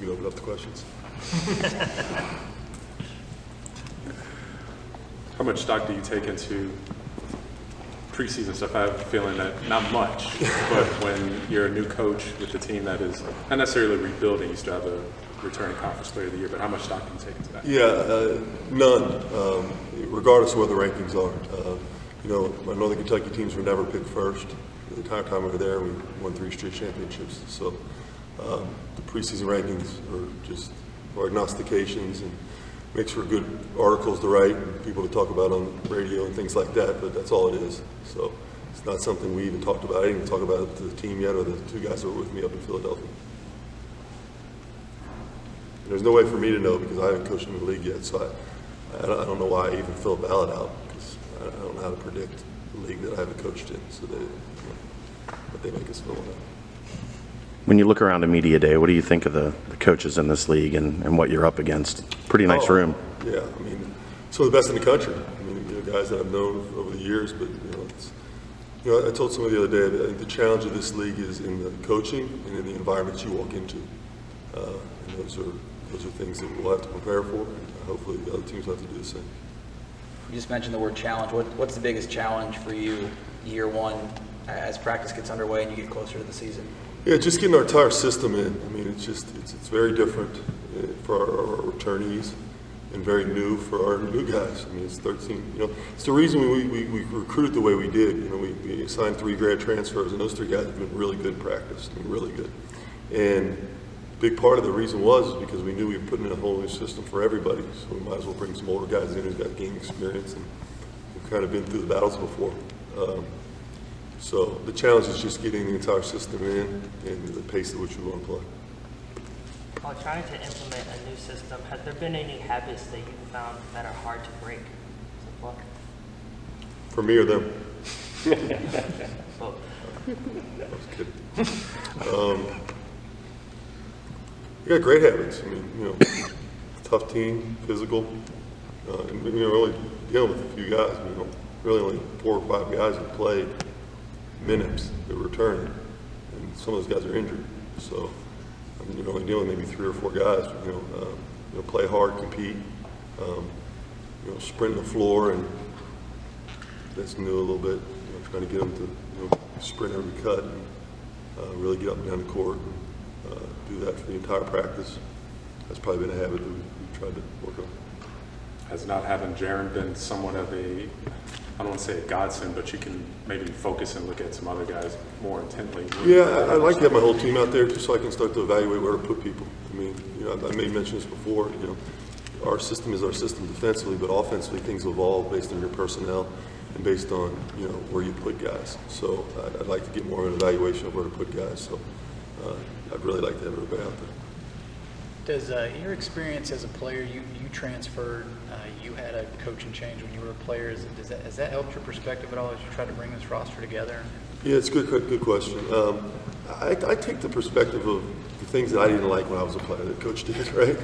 can open up the questions. How much stock do you take into preseason stuff? I have a feeling that not much, but when you're a new coach with a team that is not necessarily rebuilding, you still have a returning conference player of the year, but how much stock do you take into that? Yeah, none, regardless of what the rankings are. My Northern Kentucky teams were never picked first. The entire time we were there, we won 3 straight championships. So the preseason rankings are just prognostications and makes for good articles to write and people to talk about on radio and things like that, but that's all it is. So it's not something we even talked about. I didn't even talk about it to the team yet or the 2 guys that were with me up in Philadelphia. There's no way for me to know because I haven't coached in the league yet, so I don't know why I even fill a ballot out because I don't know how to predict the league that I haven't coached in, so but they make us fill it out. When you look around a media day, what do you think of the coaches in this league and what you're up against? Pretty nice room. Yeah, I mean, some of the best in the country. I mean, guys that I've known over the years, but I told somebody the other day that I think the challenge of this league is in the coaching and in the environments you walk into. And those are things that we'll have to prepare for, and hopefully the other teams will have to do the same. You just mentioned the word challenge. What's the biggest challenge for you year one as practice gets underway and you get closer to the season? Yeah, just getting our entire system in. I mean, it's very different for our returnees and very new for our new guys. I mean, it's 13. It's the reason we recruited the way we did. We assigned 3 grad transfers, and those 3 guys have been really good in practice. I mean, really good. And a big part of the reason was because we knew we were putting in a whole new system for everybody. So we might as well bring some older guys in who've got game experience and who've kind of been through the battles before. So the challenge is just getting the entire system in and the pace at which we want to play. While trying to implement a new system, has there been any habits that you found that are hard to break? For me or them? Both. I was kidding. We got great habits. I mean, tough team, physical. And we're only dealing with a few guys. Really only 4 or 5 guys that played minutes that were returning, and some of those guys are injured. So you're only dealing with maybe 3 or 4 guys. Play hard, compete, sprint the floor, and that's new a little bit. Trying to get them to sprint every cut and really get up and down the court and do that for the entire practice. That's probably been a habit that we've tried to work on. Has not having Jaron been somewhat of a, I don't want to say a godsend, but you can maybe focus and look at some other guys more intently? Yeah, I like to have my whole team out there just so I can start to evaluate where to put people. I mean, I may mention this before, our system is our system defensively, but offensively things evolve based on your personnel and based on, where you put guys. So I'd like to get more of an evaluation of where to put guys. So I'd really like to have everybody out there. Does your experience as a player, you transferred, you had a coaching change when you were a player. Has that helped your perspective at all as you try to bring this roster together? Yeah, it's a good question. I take the perspective of the things that I didn't like when I was a player that coach did, right?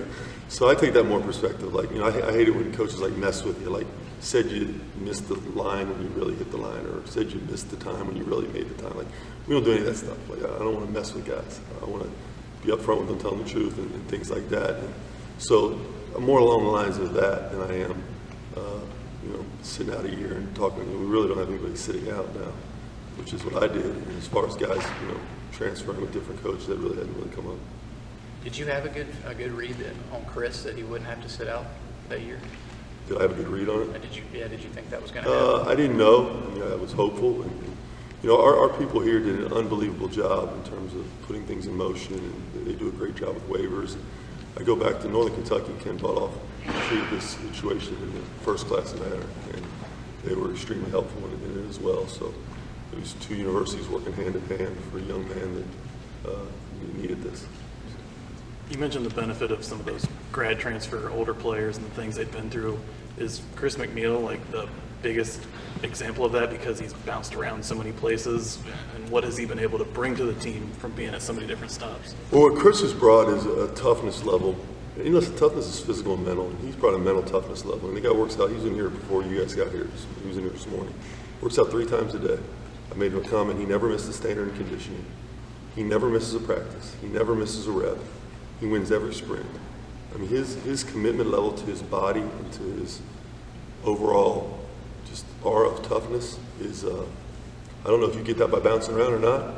So I take that more perspective. Like, I hate it when coaches mess with you, like said you missed the line when you really hit the line, or said you missed the time when you really made the time. Like, we don't do any of that stuff. Like, I don't want to mess with guys. I want to be upfront with them, tell them the truth, and things like that. And so I'm more along the lines of that than I am, sitting out a year and talking. We really don't have anybody sitting out now, which is what I did. And as far as guys, transferring with different coaches, that really hadn't really come up. Did you have a good read on Chris that he wouldn't have to sit out that year? Did I have a good read on it? Did you think that was going to happen? I didn't know. I was hopeful. And, our people here did an unbelievable job in terms of putting things in motion, and they do a great job with waivers. I go back to Northern Kentucky. Ken Butoff treated this situation in a first-class manner, and they were extremely helpful in it as well. So it was 2 universities working hand in hand for a young man that needed this. You mentioned the benefit of some of those grad transfer older players and the things they've been through. Is Chris McNeil the biggest example of that because he's bounced around so many places? And what has he been able to bring to the team from being at so many different stops? Well, what Chris has brought is a toughness level. Toughness is physical and mental, and he's brought a mental toughness level. And the guy works out. He was in here before you guys got here. He was in here this morning. Works out 3 times a day. I made him a comment. He never misses a standard in conditioning. He never misses a practice. He never misses a rep. he wins every sprint. I mean, his commitment level to his body and to his overall just aura of toughness is, I don't know if you get that by bouncing around or not,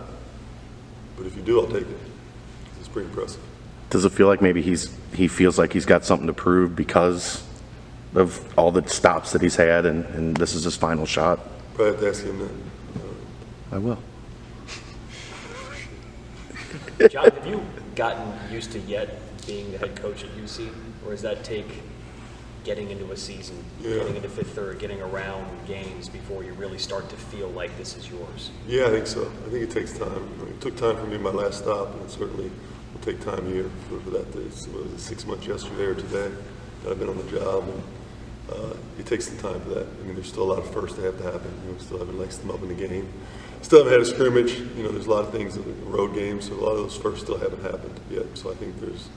but if you do, I'll take it. It's pretty impressive. Does it feel like maybe he feels like he's got something to prove because of all the stops that he's had, and this is his final shot? Probably have to ask him that. I will. John, have you gotten used to yet being the head coach at UC, or does that take getting into a season, getting into fifth third, getting around games before you really start to feel like this is yours? Yeah, I think so. I think it takes time. I mean, it took time for me in my last stop, and it certainly will take time here for that. Was it 6 months yesterday or today that I've been on the job, and it takes some time for that. I mean, there's still a lot of firsts that have to happen. You know, still haven't laced them up in the game. Still haven't had a scrimmage. You know, there's a lot of things in road games, so a lot of those firsts still haven't happened yet. So I think there's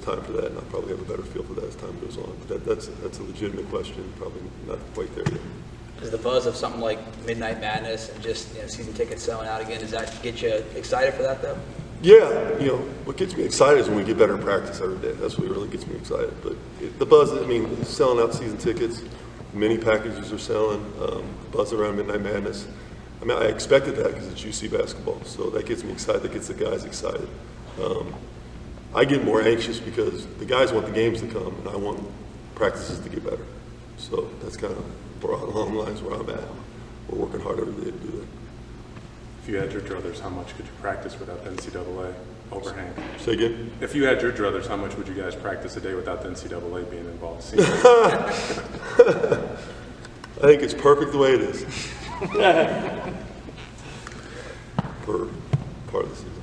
time for that, and I'll probably have a better feel for that as time goes on. But that's a legitimate question. Probably not quite there yet. Does the buzz of something like Midnight Madness and just season tickets selling out again, does that get you excited for that, though? Yeah, you know, what gets me excited is when we get better in practice every day. That's what really gets me excited. But the buzz, I mean, selling out season tickets, many packages are selling, buzz around Midnight Madness. I mean, I expected that because it's UC basketball, so that gets me excited. That gets the guys excited. I get more anxious because the guys want the games to come, and I want practices to get better. So that's kind of along the lines where I'm at. We're working hard every day to do that. If you had your druthers, how much could you practice without the NCAA overhang? Say again? If you had your druthers, how much would you guys practice a day without the NCAA being involved? I think it's perfect the way it is. For part of the season.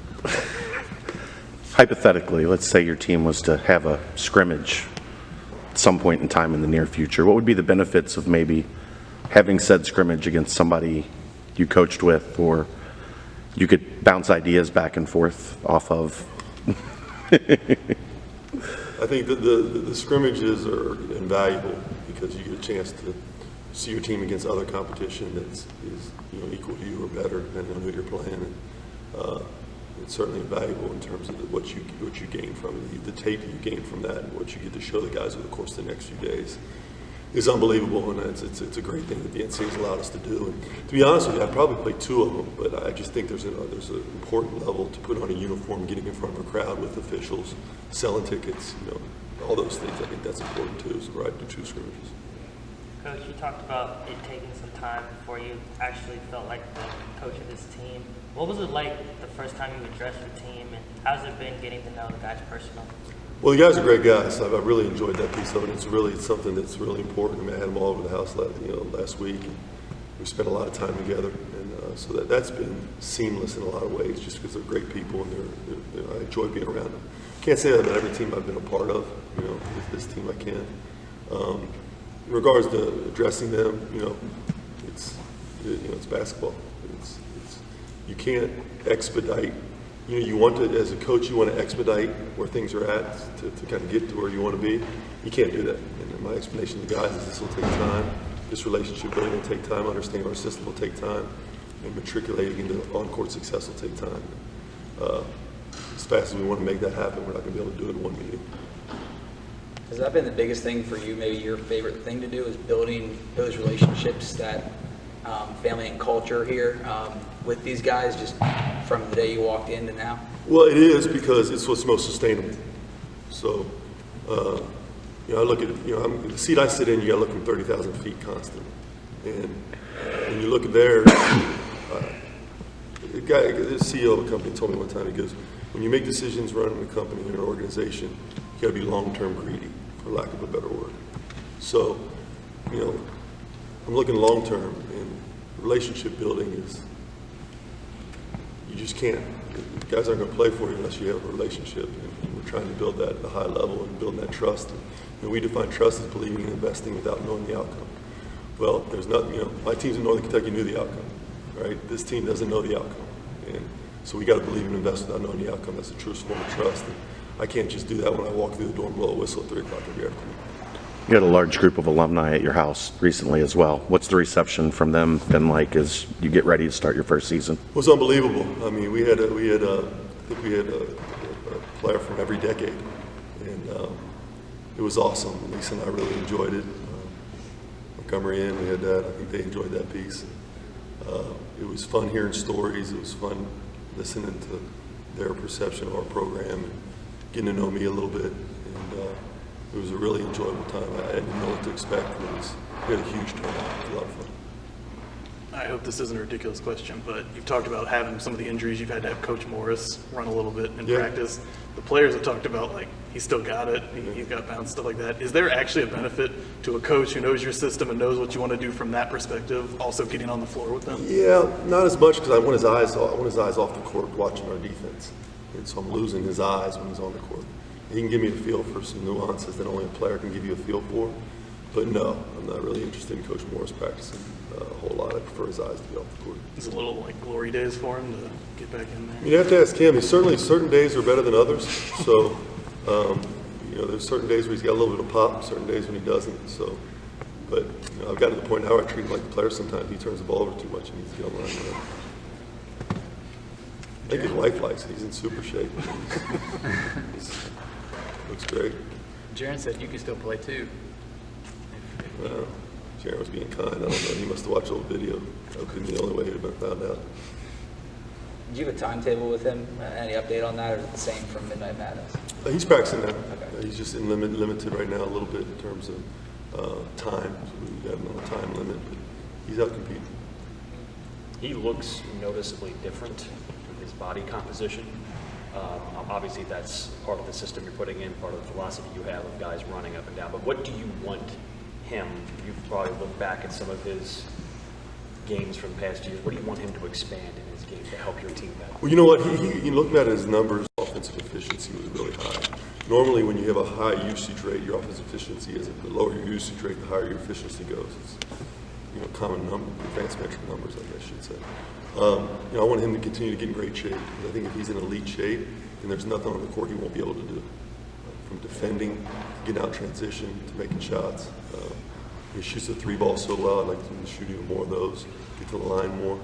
Hypothetically, let's say your team was to have a scrimmage at some point in time in the near future. What would be the benefits of maybe having said scrimmage against somebody you coached with, or you could bounce ideas back and forth off of? I think that the scrimmages are invaluable because you get a chance to see your team against other competition that's equal to you or better, depending on who you're playing. And, it's certainly invaluable in terms of what you gain from it. The tape that you gain from that and what you get to show the guys over the course of the next few days is unbelievable, and it's a great thing that the NCAA has allowed us to do. And to be honest with you, I'd probably play 2 of them, but I just think there's an important level to put on a uniform, getting in front of a crowd with officials, selling tickets, all those things. I think that's important too, so where I do 2 scrimmages. Coach, you talked about it taking some time before you actually felt like the coach of this team. What was it like the first time you addressed your team, and how's it been getting to know the guys personally? Well, the guys are great guys. I've really enjoyed that piece of it. It's something that's really important. I mean, I had them all over the house last week. And we spent a lot of time together, and so that's been seamless in a lot of ways, just because they're great people, and I enjoy being around them. Can't say that about every team I've been a part of. This team I can. In regards to addressing them, it's basketball. You can't expedite. You want to, as a coach, you want to expedite where things are at to kind of get to where you want to be. You can't do that. And my explanation to the guys is this will take time. This relationship building will take time. Understanding our system will take time. And matriculating into on-court success will take time. As fast as we want to make that happen, we're not going to be able to do it in one meeting. Has that been the biggest thing for you, maybe your favorite thing to do, is building those relationships, that family and culture here with these guys, just from the day you walked in to now? Well, it is, because it's what's most sustainable. So, I look at, the seat I sit in, you got to look from 30,000 feet constantly. And when you look at there, the CEO of a company told me one time, he goes, when you make decisions running a company or an organization, you got to be long-term greedy, for lack of a better word. So, I'm looking long-term, and relationship building is, you just can't. Guys aren't going to play for you unless you have a relationship, and we're trying to build that at a high level and building that trust. And we define trust as believing and investing without knowing the outcome. Well, there's nothing, my teams in Northern Kentucky knew the outcome, right? This team doesn't know the outcome. And so we got to believe and invest without knowing the outcome. That's the truest form of trust. And I can't just do that when I walk through the door and blow a whistle at 3 o'clock every afternoon. You had a large group of alumni at your house recently as well. What's the reception from them been like as you get ready to start your first season? It was unbelievable. I mean, I think we had player from every decade. And it was awesome. Lisa and I really enjoyed it. Montgomery Inn, we had that. I think they enjoyed that piece. It was fun hearing stories. It was fun listening to their perception of our program and getting to know me a little bit. And it was a really enjoyable time. I didn't know what to expect. We had a huge turnout. It was a lot of fun. I hope this isn't a ridiculous question, but you've talked about having some of the injuries. You've had to have Coach Morris run a little bit in practice. The players have talked about, like, he's still got it, he's got bounce, stuff like that. Is there actually a benefit to a coach who knows your system and knows what you want to do from that perspective, also getting on the floor with them? Yeah, not as much because I want his eyes off the court watching our defense. And so I'm losing his eyes when he's on the court. He can give me a feel for some nuances that only a player can give you a feel for. But no, I'm not really interested in Coach Morris practicing a whole lot. I prefer his eyes to be off the court. It's a little like glory days for him to get back in there. You have to ask him. He's certainly certain days are better than others. So, there's certain days where he's got a little bit of pop, certain days when he doesn't. So, but I've gotten to the point now where I treat him like a player sometimes. He turns the ball over too much and he needs to get on the line. I think his wife likes it. He's in super shape. Looks great. Jaron said you can still play too. Well, Jaron was being kind. I don't know. He must have watched the old video. That could be the only way he'd have been found out. Do you have a timetable with him? Any update on that, or is it the same from Midnight Madness? He's practicing now. Okay. He's just limited right now a little bit in terms of time. So we've got him on a time limit, but he's out competing. He looks noticeably different with his body composition. Obviously, that's part of the system you're putting in, part of the philosophy you have of guys running up and down. But what do you want him? You've probably looked back at some of his games from past years. What do you want him to expand in his game to help your team better? Well, you know what? He looking at his numbers, offensive efficiency was really high. Normally, when you have a high usage rate, your offensive efficiency isn't. The lower your usage rate, the higher your efficiency goes. It's common number, advanced metric numbers, I guess I should say. I want him to continue to get in great shape. Because I think if he's in elite shape, then there's nothing on the court he won't be able to do. From defending, getting out transition, to making shots. He shoots the three ball so well. I'd like him to shoot even more of those, get to the line more.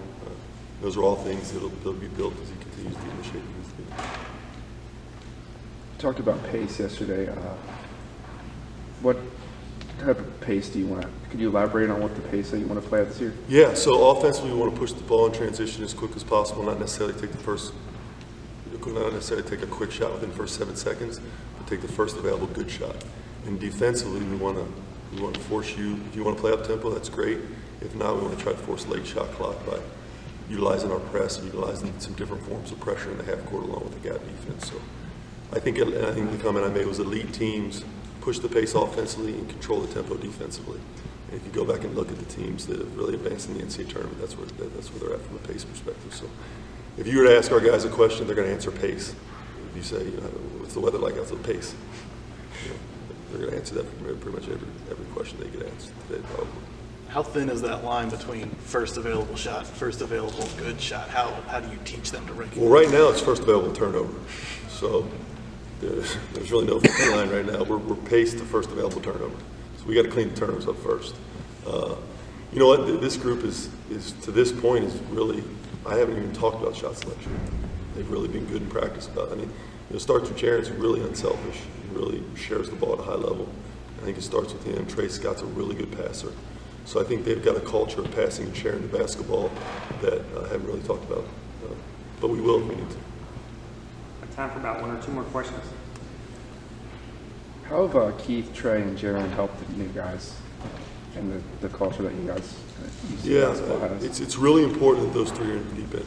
Those are all things that'll be built as he continues to get in the shape he needs to be. You talked about pace yesterday. What type of pace do you want? Could you elaborate on what the pace that you want to play at this year? Yeah, so offensively, we want to push the ball in transition as quick as possible, not necessarily take a quick shot within the first 7 seconds, but take the first available good shot. And defensively, we want to force you. If you want to play up tempo, that's great. If not, we want to try to force late shot clock by utilizing our press and utilizing some different forms of pressure in the half court along with the gap defense. So I think the comment I made was elite teams push the pace offensively and control the tempo defensively. And if you go back and look at the teams that have really advanced in the NCAA tournament, that's where they're at from a pace perspective. So if you were to ask our guys a question, they're going to answer pace. If you say, what's the weather like outside the pace? They're going to answer that for pretty much every question they get asked today, probably. How thin is that line between first available shot, first available good shot? How do you teach them to recognize? Well, right now it's first available turnover. So there's really no thin line right now. We're paced to first available turnover. So we got to clean the turnovers up first. You know what? This group is to this point is really, I haven't even talked about shot selection. They've really been good in practice about it. I mean, it starts with Jaron's really unselfish. He really shares the ball at a high level. I think it starts with him. Trey Scott's a really good passer. So I think they've got a culture of passing and sharing the basketball that I haven't really talked about. But we will if we need to. Time for about 1 or 2 more questions. How have Keith, Trey, and Jaron helped the new guys and the culture that you guys has? It's really important that those three are in the deep end.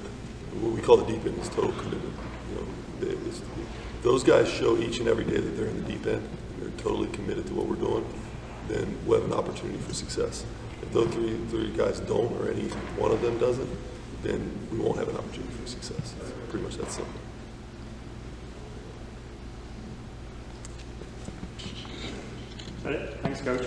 What we call the deep end is total commitment. Those guys show each and every day that they're in the deep end and they're totally committed to what we're doing, then we'll have an opportunity for success. If those three guys don't, or any one of them doesn't, then we won't have an opportunity for success. It's pretty much that simple. Is that it? Thanks, Coach.